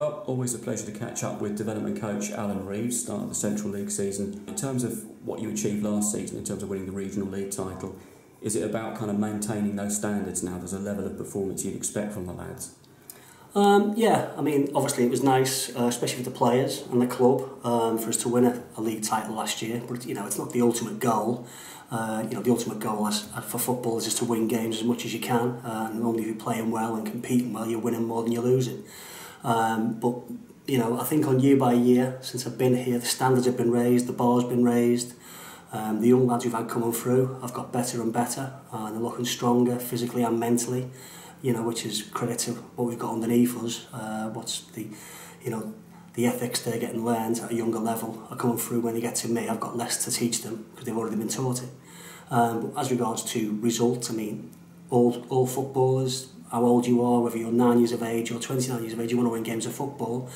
Always a pleasure to catch up with development coach Alan Reeves, start of the Central League season. In terms of what you achieved last season, in terms of winning the Regional League title, is it about kind of maintaining those standards now? There's a level of performance you'd expect from the lads. Yeah, I mean, obviously it was nice, especially for the players and the club, for us to win a league title last year. But it's not the ultimate goal. The ultimate goal for football is just to win games as much as you can. And only if you're playing well and competing well, you're winning more than you're losing. But I think on year by year, since I've been here, the standards have been raised, the bar's been raised. The young lads we've had coming through have got better and better. They're looking stronger physically and mentally. Which is credit to what we've got underneath us. What's the ethics they're getting learned at a younger level are coming through when they get to me. I've got less to teach them because they've already been taught it. But as regards to results, I mean, all footballers, how old you are, whether you're 9 years of age or 29 years of age, you want to win games of football.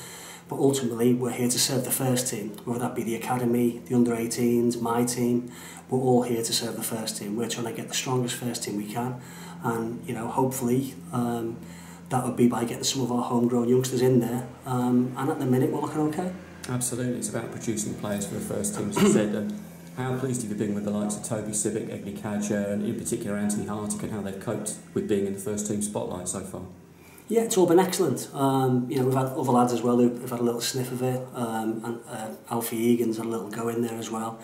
But ultimately, we're here to serve the first team, whether that be the academy, the under-18s, my team. We're all here to serve the first team. We're trying to get the strongest first team we can. And hopefully that would be by getting some of our homegrown youngsters in there. And at the minute, we're looking okay. Absolutely, it's about producing players for the first team, as you said. And how pleased have you been with the likes of Toby Civic, Egli Kadja, and in particular Anthony Hartick, and how they've coped with being in the first team spotlight so far? Yeah, it's all been excellent. We've had other lads as well who've had a little sniff of it, and Alfie Egan's had a little go in there as well.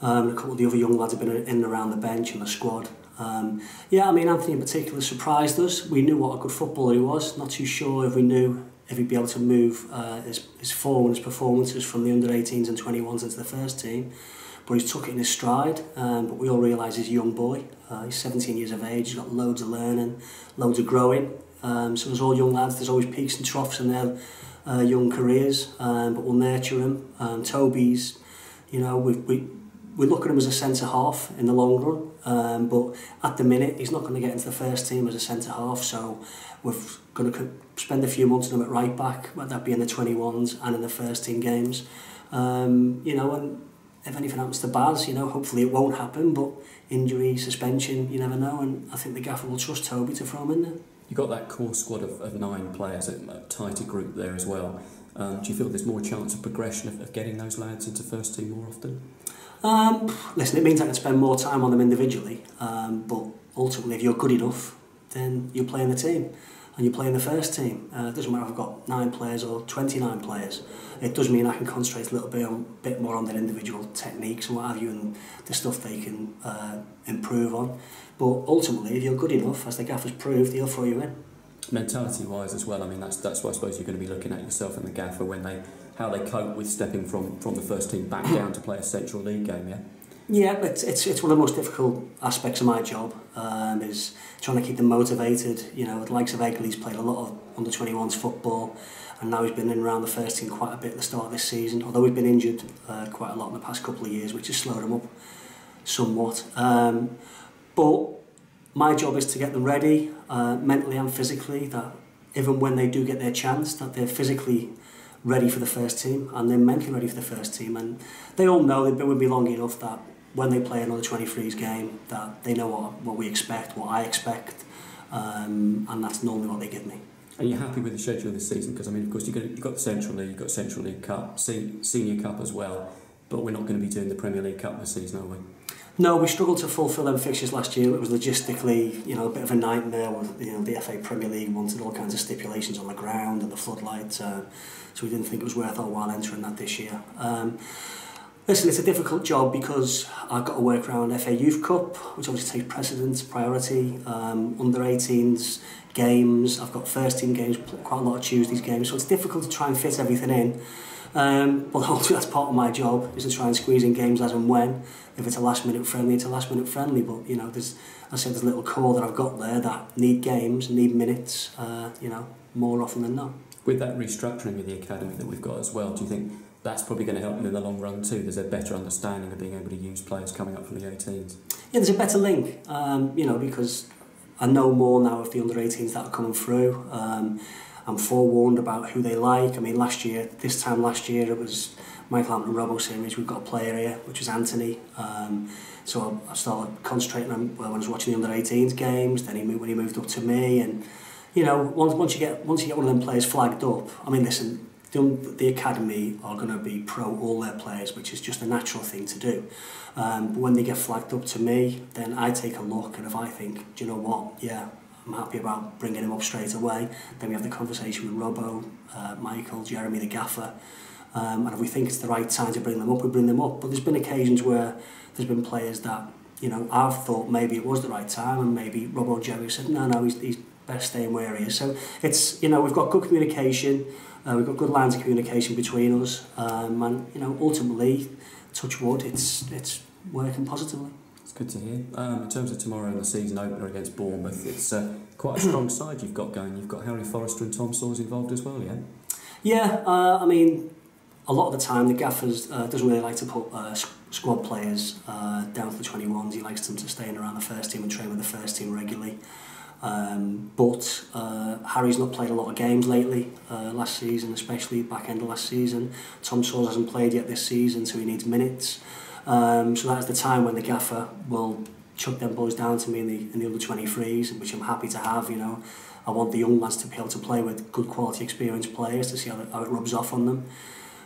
And a couple of the other young lads have been in and around the bench and the squad. Anthony in particular surprised us. We knew what a good footballer he was. Not too sure if we knew if he'd be able to move his form and his performances from the under-18s and 21s into the first team. But he's took it in his stride. But we all realise he's a young boy. He's 17 years of age. He's got loads of learning, loads of growing. So as all young lads, there's always peaks and troughs in their young careers. But we'll nurture him. Toby's, we look at him as a centre-half in the long run, but at the minute he's not going to get into the first team as a centre-half, so we're going to spend a few months on him at right-back, whether that be in the 21s and in the first team games. And if anything happens to Baz, hopefully it won't happen, but injury, suspension, you never know, and I think the gaffer will trust Toby to throw him in there. You've got that core squad of 9 players, a tighter group there as well. Do you feel there's more chance of progression of getting those lads into first team more often? Listen, it means I can spend more time on them individually, but ultimately if you're good enough, then you're playing the team and you're playing the first team. It doesn't matter if I've got 9 players or 29 players. It does mean I can concentrate a little bit more on their individual techniques and what have you, and the stuff they can improve on. But ultimately, if you're good enough, as the gaffer's proved, he'll throw you in. Mentality-wise as well, I mean, that's what I suppose you're going to be looking at yourself and the gaffer when how they cope with stepping from the first team back down to play a Central League game, yeah? Yeah, but it's one of the most difficult aspects of my job, is trying to keep them motivated. The likes of Egley's played a lot of under-21s football, and now he's been in around the first team quite a bit at the start of this season, although we've been injured quite a lot in the past couple of years, which has slowed him up somewhat. But my job is to get them ready, mentally and physically, that even when they do get their chance, that they're physically ready for the first team and they're mentally ready for the first team. And they all know, they've been with me long enough, that when they play another 23s game, that they know what we expect, what I expect, and that's normally what they give me. Are you happy with the schedule this season? Because, I mean, of course, you've got the Central League, you've got Central League Cup, Senior Cup as well, but we're not going to be doing the Premier League Cup this season, are we? No, we struggled to fulfil them fixtures last year. It was logistically, a bit of a nightmare. The FA Premier League wanted all kinds of stipulations on the ground and the floodlights, so we didn't think it was worth our while entering that this year. Listen, it's a difficult job because I've got to work around FA Youth Cup, which obviously takes precedence, priority, under-18s games. I've got first team games, quite a lot of Tuesdays games, so it's difficult to try and fit everything in. But hopefully that's part of my job, is to try and squeeze in games as and when. If it's a last minute friendly, it's a last minute friendly. But there's a little core that I've got there that need games, need minutes, more often than not. With that restructuring of the academy that we've got as well, do you think that's probably going to help them in the long run too? There's a better understanding of being able to use players coming up from the 18s. Yeah, there's a better link, because I know more now of the under-18s that are coming through. I'm forewarned about who they like. I mean, this time last year, it was Michael Hampton Robo Series. We've got a player here, which is Anthony. So I started concentrating on when I was watching the under-18s games. Then when he moved up to me, and you know, once you get one of them players flagged up, I mean, listen, the academy are going to be pro all their players, which is just a natural thing to do. But when they get flagged up to me, then I take a look, and if I think, do you know what, yeah, I'm happy about bringing him up straight away, then we have the conversation with Robbo, Michael, Jeremy, the gaffer, and if we think it's the right time to bring them up, we bring them up. But there's been occasions where there's been players that, you know, I've thought maybe it was the right time, and maybe Robbo and Jeremy said, no, he's best staying where he is. So it's, you know, we've got good communication, we've got good lines of communication between us, and, you know, ultimately, touch wood, it's working positively. It's good to hear. In terms of tomorrow and the season opener against Bournemouth, it's quite a strong side you've got going. You've got Harry Forrester and Tom Sawers involved as well, yeah? Yeah, I mean, a lot of the time the gaffers doesn't really like to put squad players down to the 21s. He likes them to stay in around the first team and train with the first team regularly. But Harry's not played a lot of games lately, last season, especially back end of last season. Tom Sawers hasn't played yet this season, so he needs minutes. So that's the time when the gaffer will chuck them boys down to me in the under 23s, which I'm happy to have. You know, I want the young lads to be able to play with good quality, experienced players to see how it rubs off on them.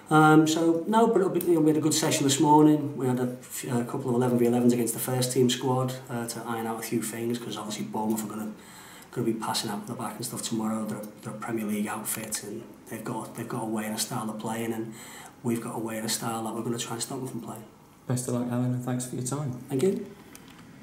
So no, but we had a good session this morning. We had a couple of 11v11s against the first team squad to iron out a few things, because obviously Bournemouth are going to be passing out the back and stuff tomorrow. They're a Premier League outfit, and they've got a way and a style of playing, and we've got a way and a style that we're going to try and stop them from playing. Best of luck, Alan, and thanks for your time. Thank you.